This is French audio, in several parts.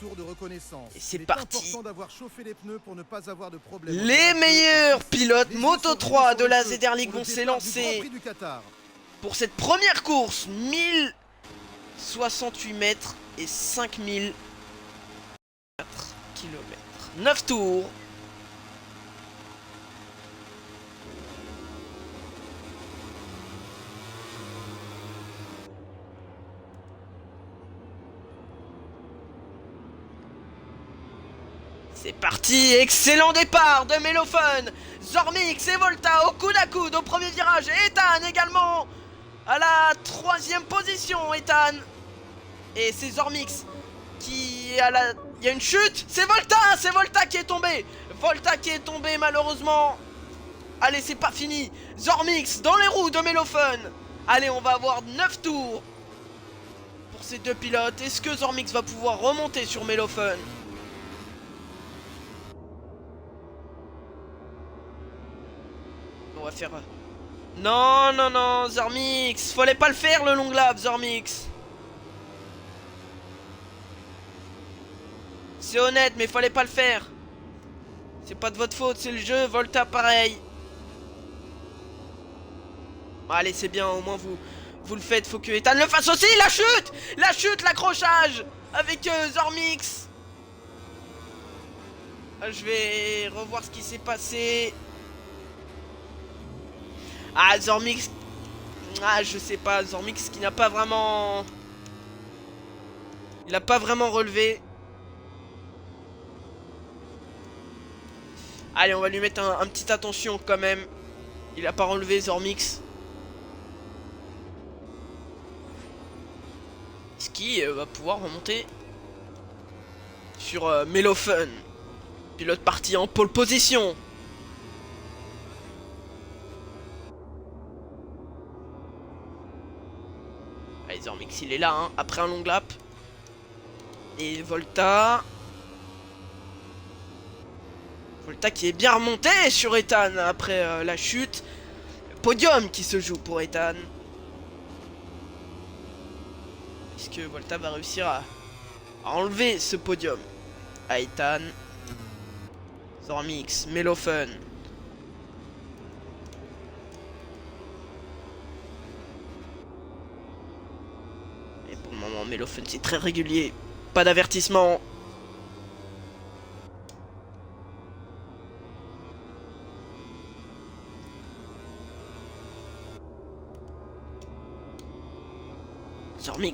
tour de reconnaissance. Et c'est parti. Important d'avoir chauffé les pneus pour ne pas avoir de problème. Les meilleurs pilotes Les Moto yeux 3 sont de la rivés ZR League pour vont le départ du Grand s'élancer Prix du Qatar. pour cette première course. 1068 mètres et 5004 km. 9 tours. C'est parti, excellent départ de Melofun, Zormix et Volta au coude à coude au premier virage, et Ethan également à la 3e position, Ethan. Et c'est Zormix qui a la... Il y a une chute, c'est Volta qui est tombé. Volta qui est tombé malheureusement. Allez, c'est pas fini, Zormix dans les roues de Melofun. Allez, on va avoir 9 tours pour ces deux pilotes. Est-ce que Zormix va pouvoir remonter sur Melofun? On va faire... Non, non, non, Zormix, fallait pas le faire le long lap, Zormix. C'est honnête, mais fallait pas le faire. C'est pas de votre faute, c'est le jeu, Volta pareil. Allez, c'est bien, au moins vous le faites, faut que Ethan le fasse aussi, la chute, l'accrochage avec Zormix. Je vais revoir ce qui s'est passé. Ah, Zormix. Ah, je sais pas, Zormix qui n'a pas vraiment... Il a pas vraiment relevé. Allez, on va lui mettre un petit attention quand même. Il a pas relevé, Zormix. Est-ce qu'il va pouvoir remonter sur Melofun? Pilote parti en pole position. Allez, Zormix, il est là, hein, après un long lap. Et Volta. Volta qui est bien remonté sur Ethan après la chute. Podium qui se joue pour Ethan. Est-ce que Volta va réussir à enlever ce podium à Ethan? Zormix, Melofun. Et pour le moment, Melofun c'est très régulier. Pas d'avertissement.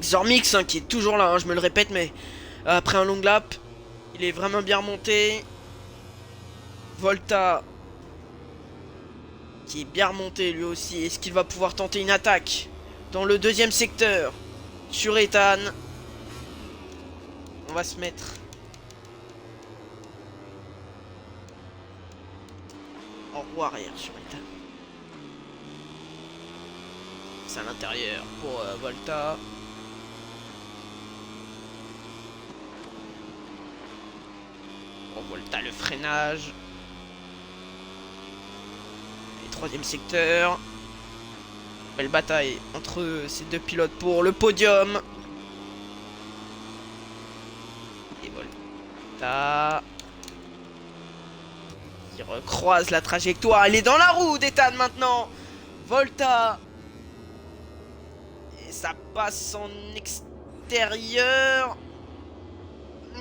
Zormix hein, qui est toujours là, hein, je me le répète, mais après un long lap, il est vraiment bien remonté. Volta qui est bien remonté lui aussi. Est-ce qu'il va pouvoir tenter une attaque dans le deuxième secteur sur Ethan? On va se mettre en roue arrière sur Ethan. C'est à l'intérieur pour Volta. Pour Volta, le freinage. Et troisième secteur. Belle bataille entre ces deux pilotes pour le podium. Et Volta qui recroise la trajectoire. Elle est dans la roue d'Ethan maintenant. Volta. Et ça passe en extérieur.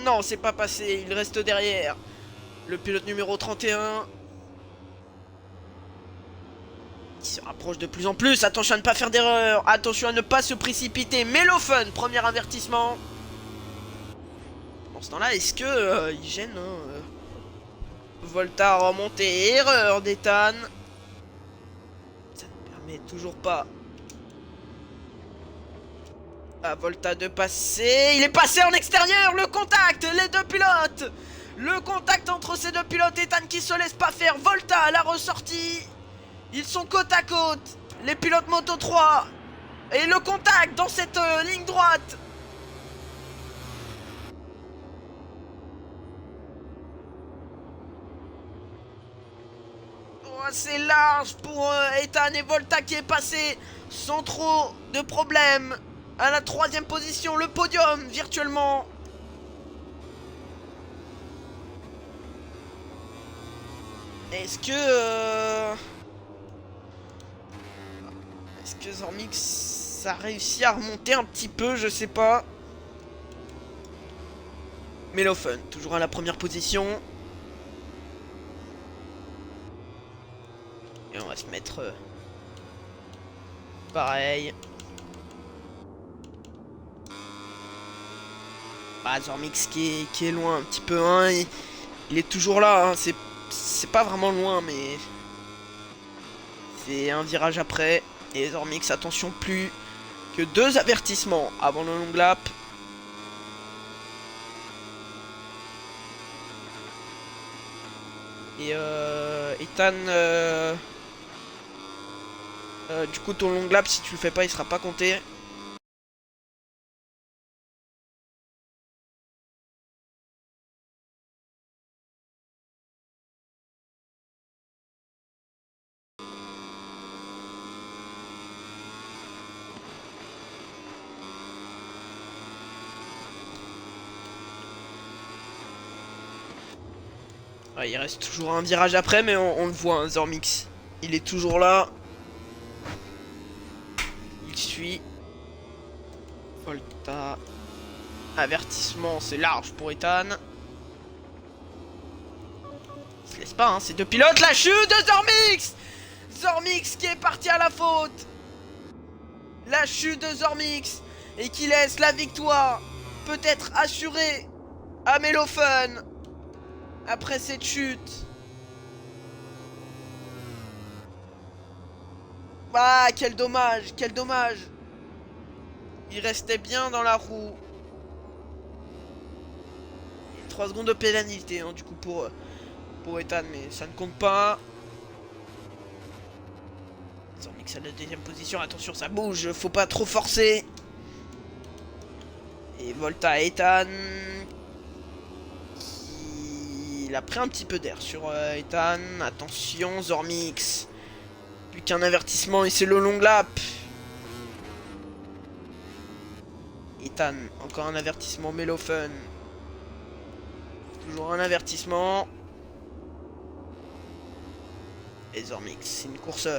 Non, c'est pas passé. Il reste derrière. Le pilote numéro 31. Qui se rapproche de plus en plus. Attention à ne pas faire d'erreur. Attention à ne pas se précipiter. Melofun, premier avertissement. Dans ce temps-là, est-ce que il gêne hein, Volta a remonté. Erreur d'Ethan. Ça ne permet toujours pas à Volta de passer. Il est passé en extérieur. Le contact. Les deux pilotes. Le contact entre ces deux pilotes. Ethan qui se laisse pas faire. Volta à la ressortie. Ils sont côte à côte. Les pilotes Moto 3. Et le contact dans cette ligne droite. Oh, c'est large pour Ethan et Volta qui est passé sans trop de problèmes. À la troisième position, le podium virtuellement. Est-ce que... Est-ce que Zormix a réussi à remonter un petit peu? Je sais pas. Melofun, toujours à la première position. Et on va se mettre... pareil. Ah, Zormix qui est loin un petit peu, hein. Il est toujours là, hein. C'est pas vraiment loin, mais... c'est un virage après. Et Zormix, attention, plus que 2 avertissements avant le long lap. Et Ethan, du coup ton long lap, si tu le fais pas, il sera pas compté. Ouais, il reste toujours un virage après, mais on le voit, hein, Zormix. Il est toujours là. Il suit. Volta. Avertissement, c'est large pour Ethan. Il se laisse pas, hein, ces deux pilotes. La chute de Zormix. Zormix qui est parti à la faute. La chute de Zormix. Et qui laisse la victoire peut-être assurée à Melofun. Après cette chute. Ah, quel dommage, quel dommage. Il restait bien dans la roue. 3 secondes de pénalité, hein, du coup pour Ethan, mais ça ne compte pas. Zormix à la deuxième position, attention ça bouge, faut pas trop forcer. Et Volta Ethan. Il a pris un petit peu d'air sur Ethan. Attention, Zormix. Plus qu'un avertissement et c'est le long lap. Ethan, encore un avertissement. Melofun. Toujours un avertissement. Et Zormix, c'est une course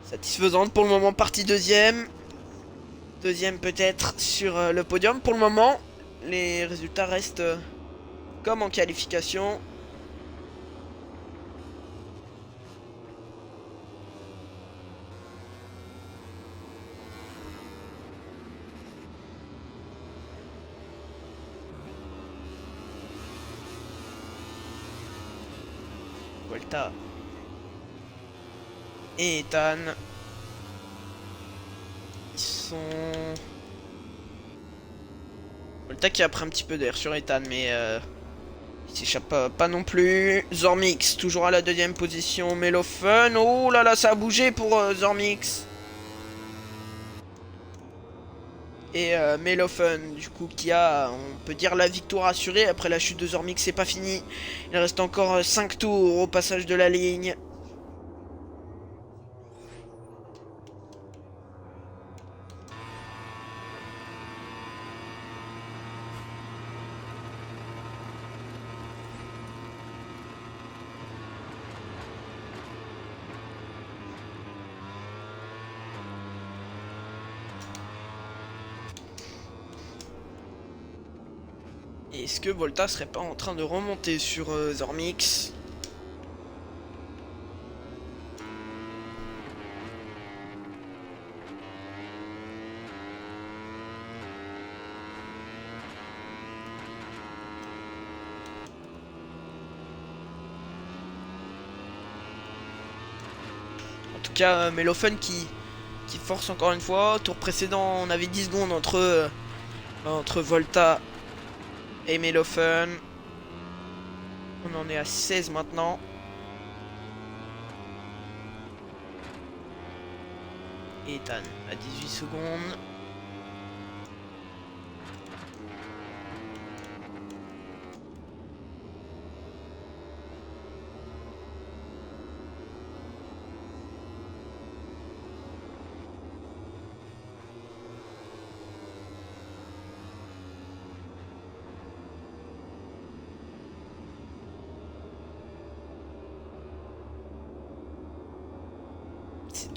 satisfaisante pour le moment. Partie deuxième. Deuxième peut-être sur le podium. Pour le moment, les résultats restent comme en qualification. Volta et Ethan. Ils sont... Volta qui a pris un petit peu d'air sur Ethan, mais il s'échappe pas non plus. Zormix, toujours à la deuxième position. Melofun, oh là là, ça a bougé pour Zormix. Et Melofun, du coup, qui a, on peut dire, la victoire assurée. Après la chute de Zormix, c'est pas fini. Il reste encore 5 tours au passage de la ligne. Est-ce que Volta serait pas en train de remonter sur Zormix? En tout cas, Melofun qui force encore une fois. Tour précédent, on avait 10 secondes entre Volta et Melofun. On en est à 16 maintenant. Et Ethan à 18 secondes.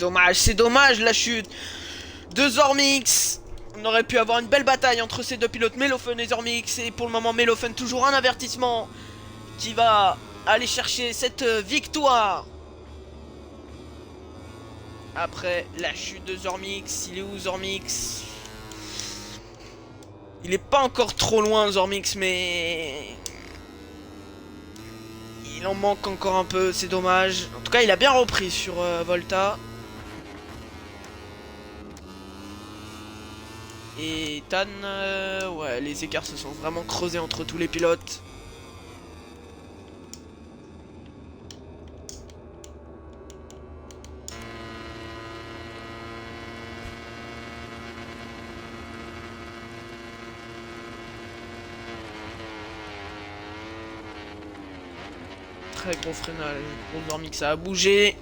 Dommage, c'est dommage la chute de Zormix. On aurait pu avoir une belle bataille entre ces deux pilotes, Melophen et Zormix. Et pour le moment, Melophen toujours un avertissement qui va aller chercher cette victoire. Après la chute de Zormix, il est où Zormix? Il est pas encore trop loin Zormix, mais il en manque encore un peu, c'est dommage. En tout cas, il a bien repris sur Volta. Et Tan, ouais, les écarts se sont vraiment creusés entre tous les pilotes. Très gros freinage pour Zormix, ça a bougé.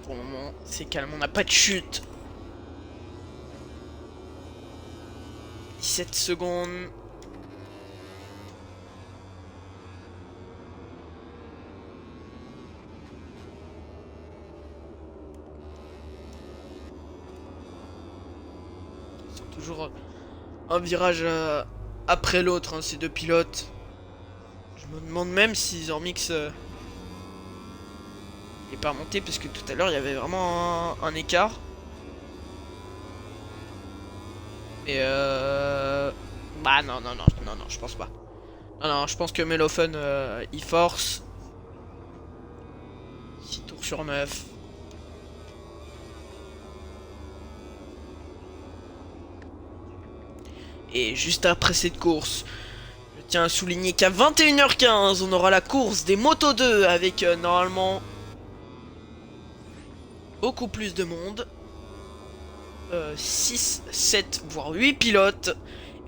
Pour le moment, c'est calme, on n'a pas de chute. 17 secondes. Toujours un virage après l'autre, hein, ces deux pilotes. Je me demande même si Zormix n'est pas remonté, parce que tout à l'heure il y avait vraiment un écart. Et bah non, je pense pas. Non, je pense que Melophen il force. 6 tours sur 9. Et juste après cette course, je tiens à souligner qu'à 21h15, on aura la course des Moto 2 avec normalement beaucoup plus de monde. 6, 7, voire 8 pilotes.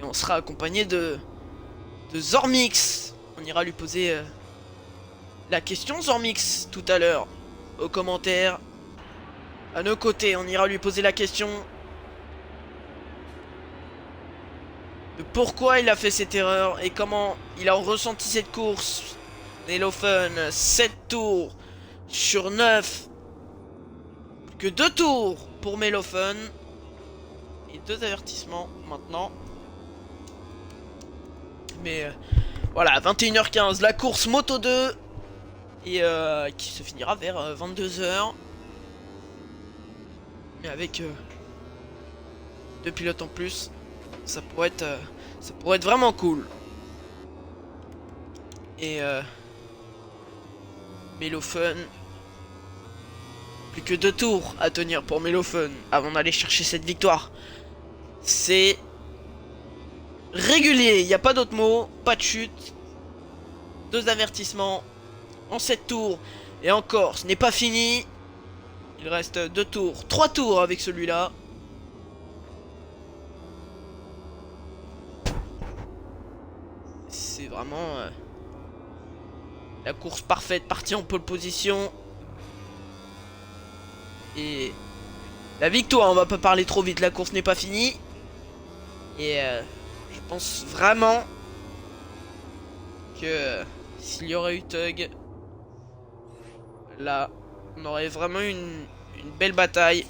Et on sera accompagné de Zormix. On ira lui poser la question Zormix tout à l'heure aux commentaires. À nos côtés, on ira lui poser la question de pourquoi il a fait cette erreur et comment il a ressenti cette course. Melophen, 7 tours sur 9. Plus que 2 tours pour Melophen. Et 2 avertissements maintenant. Mais voilà, 21h15, la course Moto 2. Et qui se finira vers 22h. Mais avec 2 pilotes en plus. Ça pourrait être vraiment cool. Et Melophen, plus que 2 tours à tenir pour Melophen avant d'aller chercher cette victoire. C'est régulier, il n'y a pas d'autre mot, pas de chute. 2 avertissements en 7 tours. Et encore, ce n'est pas fini. Il reste 2 tours, 3 tours avec celui-là. C'est vraiment la course parfaite, partie en pole position. Et la victoire, on va pas parler trop vite, la course n'est pas finie. Et je pense vraiment que s'il y aurait eu Tug, là, on aurait vraiment une belle bataille.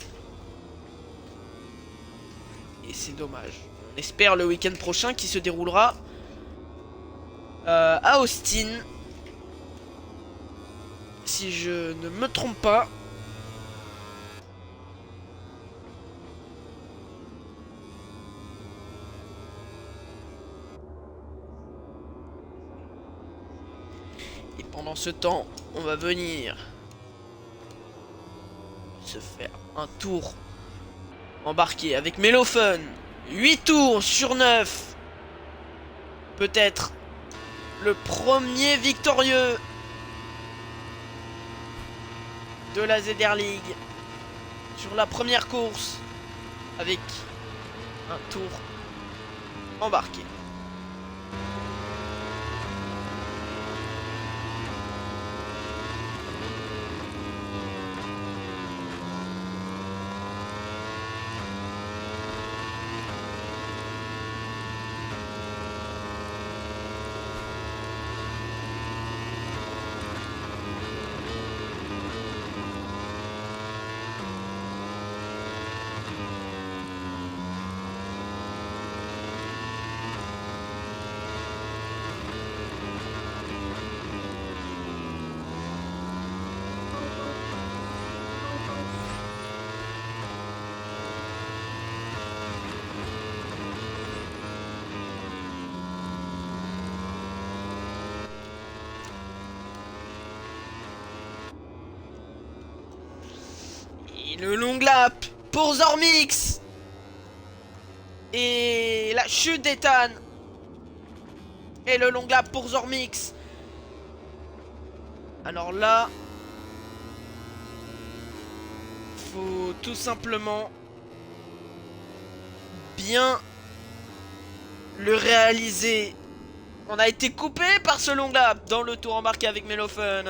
Et c'est dommage. On espère le week-end prochain qui se déroulera à Austin, si je ne me trompe pas. Et pendant ce temps, on va venir se faire un tour embarqué avec Melophen. 8 tours sur 9. Peut-être le premier victorieux de la ZR League sur la première course avec un tour embarqué. Le long lap pour Zormix. Et la chute d'Ethan. Et le long lap pour Zormix. Alors là, faut tout simplement bien le réaliser. On a été coupé par ce long lap dans le tour embarqué avec Melofun.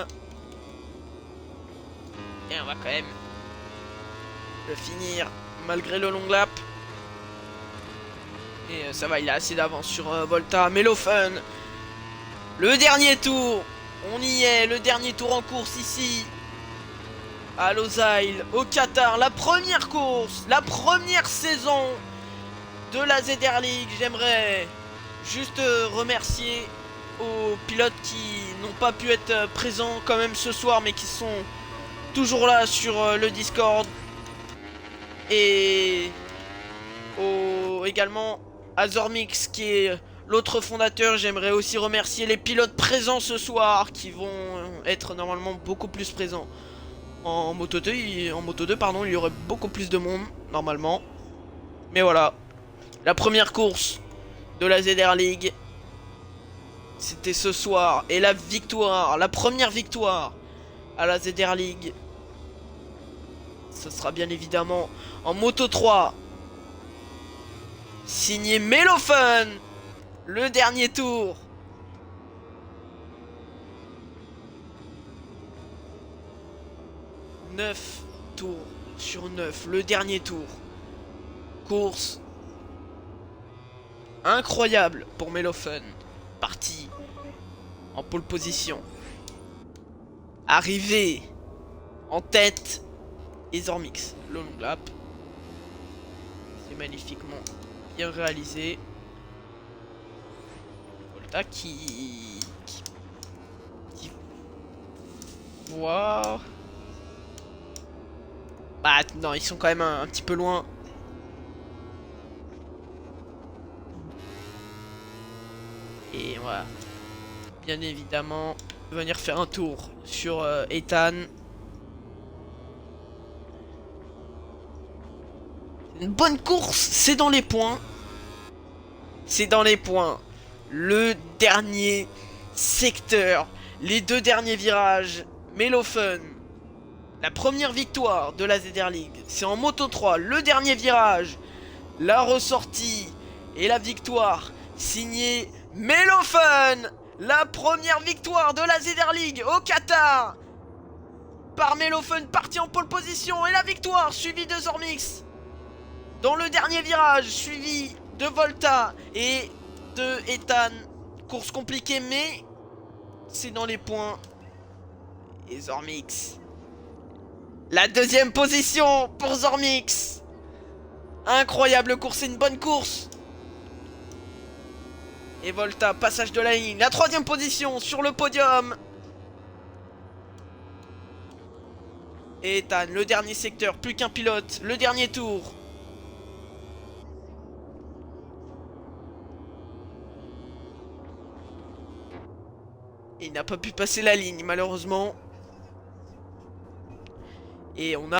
Et on va quand même le finir malgré le long lap. Et ça va, il a assez d'avance sur Volta. Melofun, le dernier tour. On y est, le dernier tour en course ici à Losail, au Qatar. La première course, la première saison de la ZR League. J'aimerais juste remercier aux pilotes qui n'ont pas pu être présents quand même ce soir, mais qui sont toujours là sur le Discord. Et également à Zormix qui est l'autre fondateur. J'aimerais aussi remercier les pilotes présents ce soir qui vont être normalement beaucoup plus présents. En Moto 2, pardon, il y aurait beaucoup plus de monde normalement. Mais voilà, la première course de la ZR League, c'était ce soir. Et la victoire, la première victoire à la ZR League, ce sera bien évidemment en Moto 3. Signé Melofun. Le dernier tour. Neuf tours sur 9. Le dernier tour. Course incroyable pour Melofun. Parti en pole position. Arrivé en tête. Et Zormix. Le long lap. C'est magnifiquement bien réalisé. Volta qui voit. Bah non, ils sont quand même un petit peu loin. Et voilà. Bien évidemment, venir faire un tour sur Ethan. Une bonne course, c'est dans les points. C'est dans les points. Le dernier secteur, les deux derniers virages, Melofun. La première victoire de la ZR League, c'est en Moto 3, le dernier virage, la ressortie et la victoire signée Melofun. La première victoire de la ZR League au Qatar par Melofun, parti en pole position, et la victoire suivie de Zormix dans le dernier virage, suivi de Volta et de Ethan. Course compliquée, mais c'est dans les points. Et Zormix, la deuxième position pour Zormix. Incroyable course, c'est une bonne course. Et Volta, passage de la ligne. La troisième position sur le podium. Et Ethan, le dernier secteur, plus qu'un pilote, le dernier tour. Il n'a pas pu passer la ligne malheureusement. Et on a